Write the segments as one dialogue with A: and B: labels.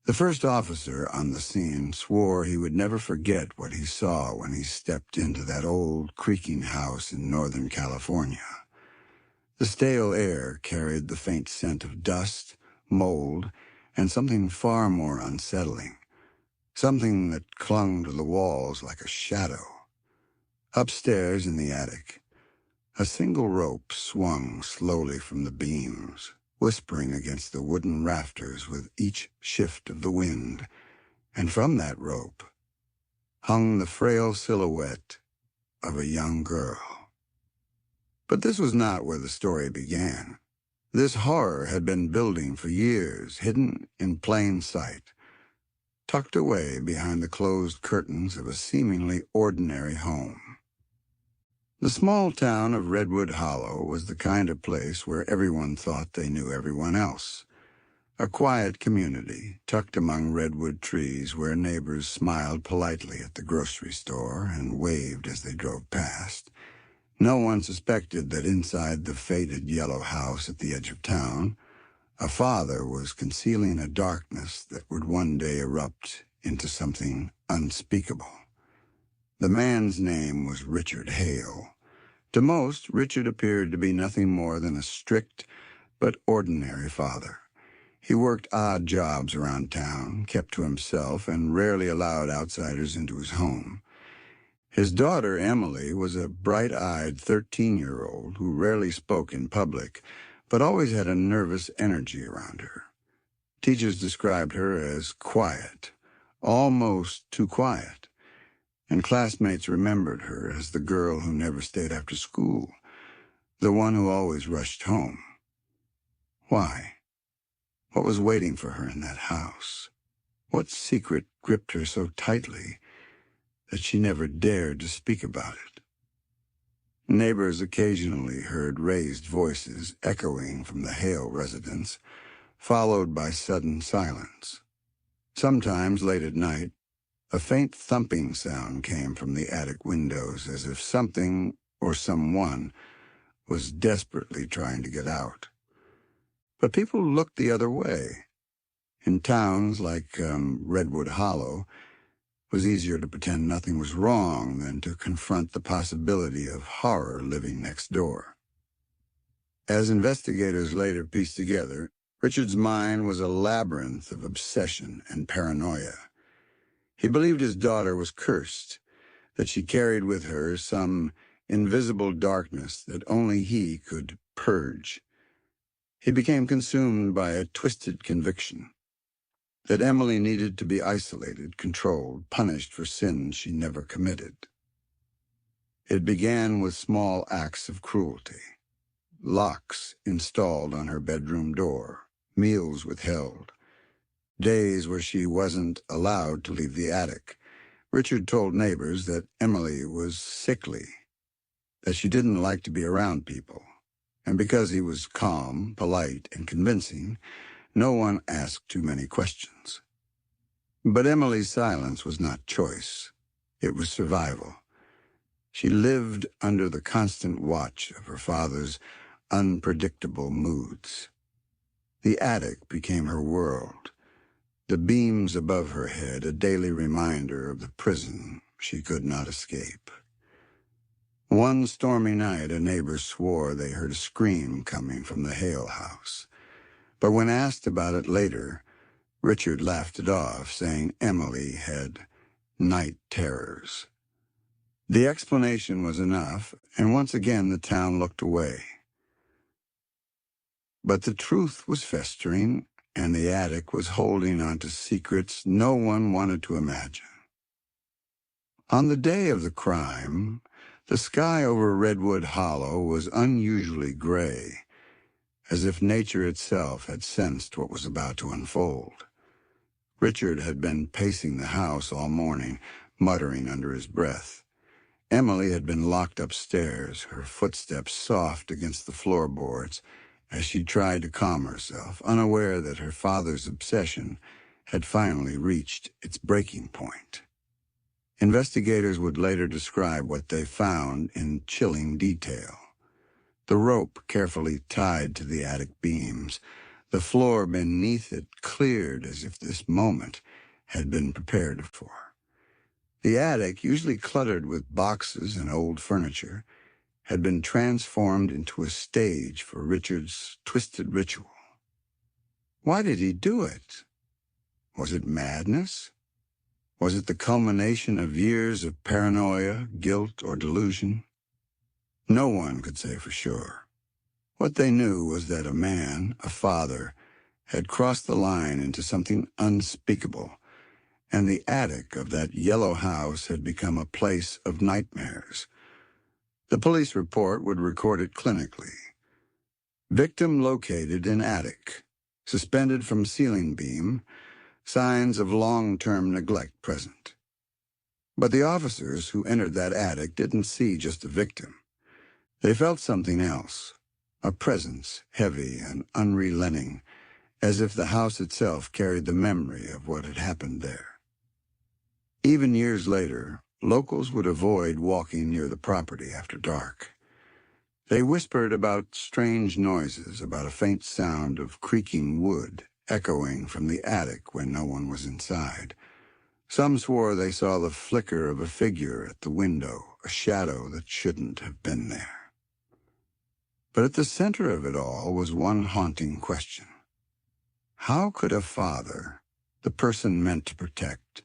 A: The first officer on the scene swore he would never forget what he saw when he stepped into that old creaking house in Northern California. The stale air carried the faint scent of dust, mold, and something far more unsettling, something that clung to the walls like a shadow. Upstairs in the attic, a single rope swung slowly from the beams, whispering against the wooden rafters with each shift of the wind, and from that rope hung the frail silhouette of a young girl. But this was not where the story began. This horror had been building for years, hidden in plain sight, tucked away behind the closed curtains of a seemingly ordinary home. The small town of Redwood Hollow was the kind of place where everyone thought they knew everyone else. A quiet community, tucked among redwood trees where neighbors smiled politely at the grocery store and waved as they drove past. No one suspected that inside the faded yellow house at the edge of town, a father was concealing a darkness that would one day erupt into something unspeakable. The man's name was Richard Hale. To most, Richard appeared to be nothing more than a strict but ordinary father. He worked odd jobs around town, kept to himself, and rarely allowed outsiders into his home. His daughter, Emily, was a bright-eyed 13-year-old who rarely spoke in public, but always had a nervous energy around her. Teachers described her as quiet, almost too quiet, and classmates remembered her as the girl who never stayed after school, the one who always rushed home. Why? What was waiting for her in that house? What secret gripped her so tightly that she never dared to speak about it? Neighbors occasionally heard raised voices echoing from the Hale residence, followed by sudden silence. Sometimes, late at night, a faint thumping sound came from the attic windows, as if something or someone was desperately trying to get out. But people looked the other way. In towns like Redwood Hollow, it was easier to pretend nothing was wrong than to confront the possibility of horror living next door. As investigators later pieced together, Richard's mind was a labyrinth of obsession and paranoia. He believed his daughter was cursed, that she carried with her some invisible darkness that only he could purge. He became consumed by a twisted conviction that Emily needed to be isolated, controlled, punished for sins she never committed. It began with small acts of cruelty. Locks installed on her bedroom door, meals withheld, days where she wasn't allowed to leave the attic. Richard told neighbors that Emily was sickly, that she didn't like to be around people, and because he was calm, polite, and convincing, no one asked too many questions. But Emily's silence was not choice. It was survival. She lived under the constant watch of her father's unpredictable moods. The attic became her world, the beams above her head a daily reminder of the prison she could not escape. One stormy night, a neighbor swore they heard a scream coming from the Hale house. But when asked about it later, Richard laughed it off, saying Emily had night terrors. The explanation was enough, and once again the town looked away. But the truth was festering, and the attic was holding on to secrets no one wanted to imagine. On the day of the crime, the sky over Redwood Hollow was unusually gray, as if nature itself had sensed what was about to unfold. Richard had been pacing the house all morning, muttering under his breath. Emily had been locked upstairs, her footsteps soft against the floorboards, as she tried to calm herself, unaware that her father's obsession had finally reached its breaking point. Investigators would later describe what they found in chilling detail. The rope carefully tied to the attic beams, The floor beneath it cleared as if this moment had been prepared for. The attic, usually cluttered with boxes and old furniture, had been transformed into a stage for Richard's twisted ritual. Why did he do it? Was it madness? Was it the culmination of years of paranoia, guilt, or delusion? No one could say for sure. What they knew was that a man, a father, had crossed the line into something unspeakable, and the attic of that yellow house had become a place of nightmares. The police report would record it clinically. Victim located in attic, suspended from ceiling beam, signs of long-term neglect present. But the officers who entered that attic didn't see just a victim. They felt something else, a presence heavy and unrelenting, as if the house itself carried the memory of what had happened there. Even years later, locals would avoid walking near the property after dark. They whispered about strange noises, about a faint sound of creaking wood echoing from the attic when no one was inside. Some swore they saw the flicker of a figure at the window, a shadow that shouldn't have been there. But at the center of it all was one haunting question. How could a father, the person meant to protect,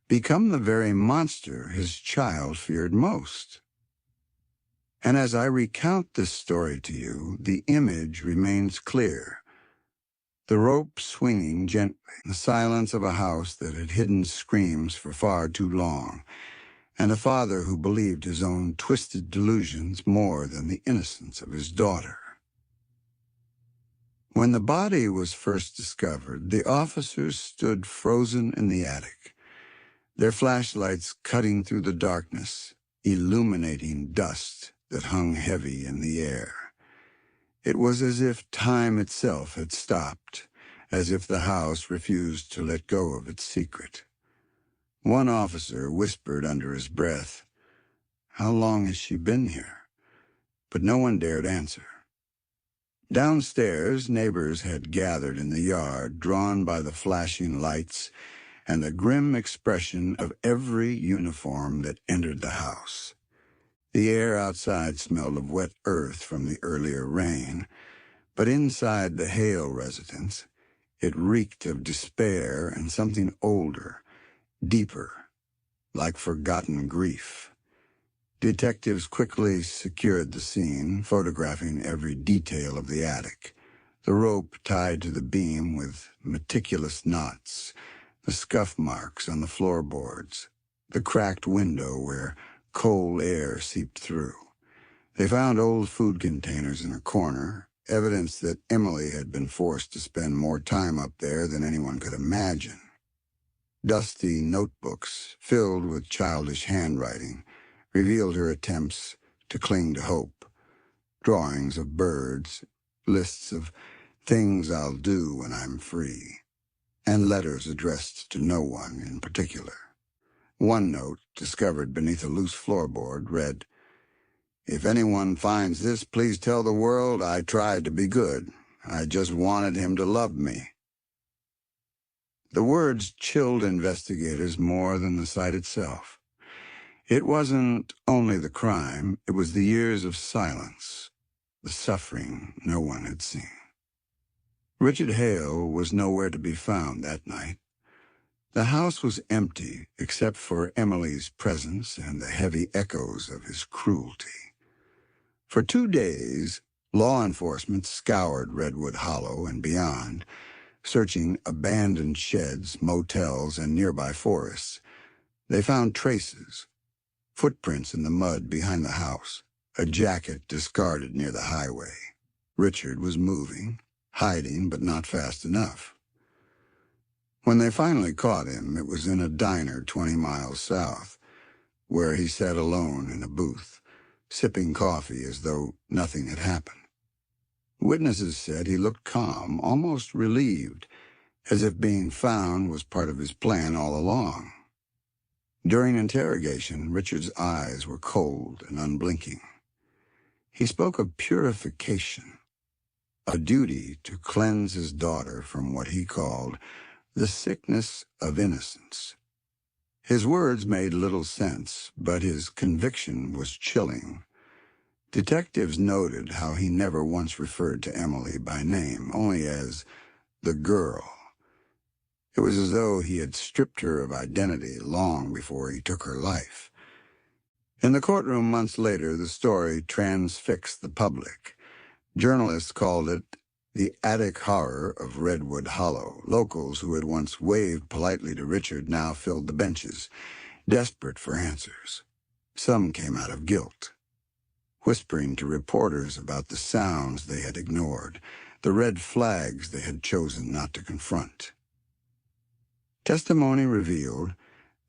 A: become the very monster his child feared most? And as I recount this story to you, the image remains clear. The rope swinging gently, the silence of a house that had hidden screams for far too long, and a father who believed his own twisted delusions more than the innocence of his daughter. When the body was first discovered, the officers stood frozen in the attic, their flashlights cutting through the darkness, illuminating dust that hung heavy in the air. It was as if time itself had stopped, as if the house refused to let go of its secret. One officer whispered under his breath, "How long has she been here?" But no one dared answer. Downstairs, neighbors had gathered in the yard, drawn by the flashing lights and the grim expression of every uniform that entered the house. The air outside smelled of wet earth from the earlier rain, but inside the Hale residence, it reeked of despair and something older, deeper, like forgotten grief. Detectives quickly secured the scene, photographing every detail of the attic. The rope tied to the beam with meticulous knots, the scuff marks on the floorboards, the cracked window where cold air seeped through. They found old food containers in a corner, evidence that Emily had been forced to spend more time up there than anyone could imagine. Dusty notebooks, filled with childish handwriting, revealed her attempts to cling to hope. Drawings of birds, lists of things I'll do when I'm free, and letters addressed to no one in particular. One note, discovered beneath a loose floorboard, read, "If anyone finds this, please tell the world I tried to be good. I just wanted him to love me." The words chilled investigators more than the sight itself. It wasn't only the crime, it was the years of silence, the suffering no one had seen. Richard Hale was nowhere to be found that night. The house was empty except for Emily's presence and the heavy echoes of his cruelty. For 2 days, law enforcement scoured Redwood Hollow and beyond, searching abandoned sheds, motels, and nearby forests. They found traces, footprints in the mud behind the house, a jacket discarded near the highway. Richard was moving, hiding, but not fast enough. When they finally caught him, it was in a diner 20 miles south, where he sat alone in a booth, sipping coffee as though nothing had happened. Witnesses said he looked calm, almost relieved, as if being found was part of his plan all along. During interrogation, Richard's eyes were cold and unblinking. He spoke of purification, a duty to cleanse his daughter from what he called the sickness of innocence. His words made little sense, but his conviction was chilling. Detectives noted how he never once referred to Emily by name, only as the girl. It was as though he had stripped her of identity long before he took her life. In the courtroom months later, the story transfixed the public. Journalists called it the attic horror of Redwood Hollow. Locals who had once waved politely to Richard now filled the benches, desperate for answers. Some came out of guilt, whispering to reporters about the sounds they had ignored, the red flags they had chosen not to confront. Testimony revealed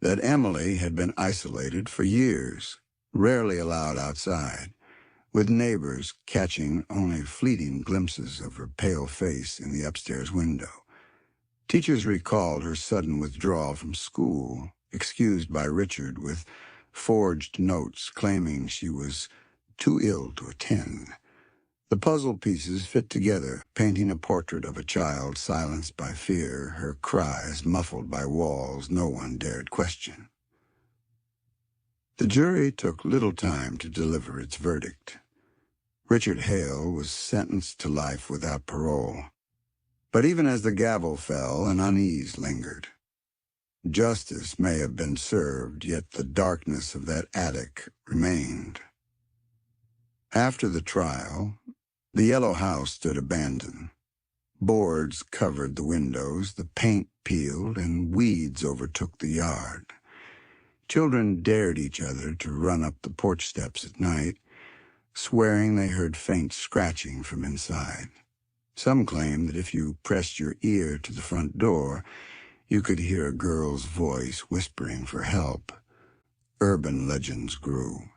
A: that Emily had been isolated for years, rarely allowed outside, with neighbors catching only fleeting glimpses of her pale face in the upstairs window. Teachers recalled her sudden withdrawal from school, excused by Richard with forged notes claiming she was too ill to attend. The puzzle pieces fit together, painting a portrait of a child silenced by fear, her cries muffled by walls no one dared question. The jury took little time to deliver its verdict. Richard Hale was sentenced to life without parole. But even as the gavel fell, an unease lingered. Justice may have been served, yet the darkness of that attic remained. After the trial, the yellow house stood abandoned. Boards covered the windows, the paint peeled, and weeds overtook the yard. Children dared each other to run up the porch steps at night, swearing they heard faint scratching from inside. Some claimed that if you pressed your ear to the front door, you could hear a girl's voice whispering for help. Urban legends grew.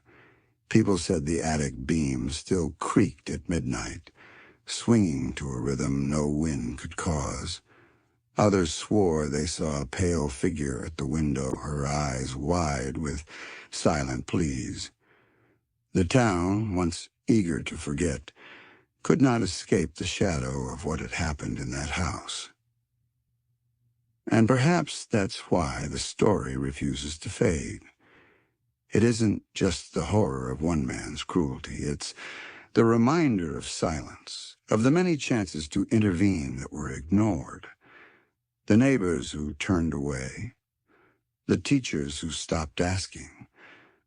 A: People said the attic beams still creaked at midnight, swinging to a rhythm no wind could cause. Others swore they saw a pale figure at the window, her eyes wide with silent pleas. The town, once eager to forget, could not escape the shadow of what had happened in that house. And perhaps that's why the story refuses to fade. It isn't just the horror of one man's cruelty. It's the reminder of silence, of the many chances to intervene that were ignored. The neighbors who turned away, the teachers who stopped asking,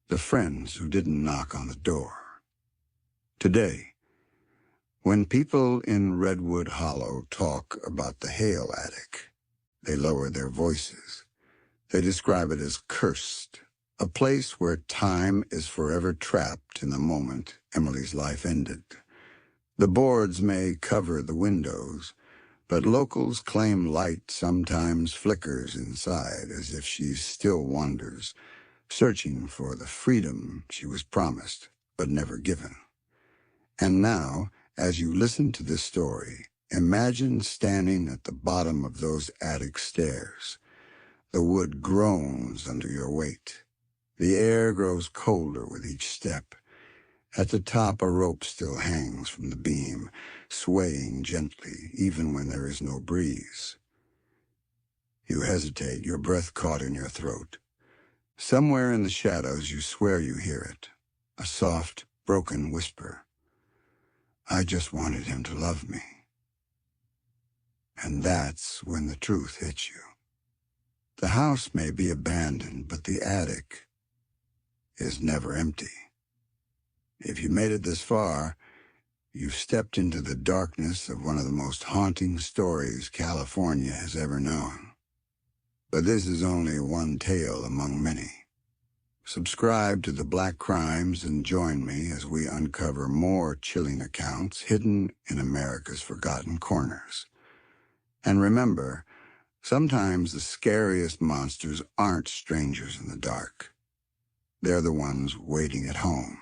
A: the friends who didn't knock on the door. Today, when people in Redwood Hollow talk about the Hale attic, they lower their voices. They describe it as cursed, a place where time is forever trapped in the moment Emily's life ended. The boards may cover the windows, but locals claim light sometimes flickers inside as if she still wanders, searching for the freedom she was promised but never given. And now, as you listen to this story, imagine standing at the bottom of those attic stairs. The wood groans under your weight. The air grows colder with each step. At the top, a rope still hangs from the beam, swaying gently, even when there is no breeze. You hesitate, your breath caught in your throat. Somewhere in the shadows, you swear you hear it, a soft, broken whisper. I just wanted him to love me. And that's when the truth hits you. The house may be abandoned, but the attic is never empty. If you made it this far, you've stepped into the darkness of one of the most haunting stories California has ever known. But this is only one tale among many. Subscribe to The Black Crimes and join me as we uncover more chilling accounts hidden in America's forgotten corners. And remember, sometimes the scariest monsters aren't strangers in the dark. They're the ones waiting at home.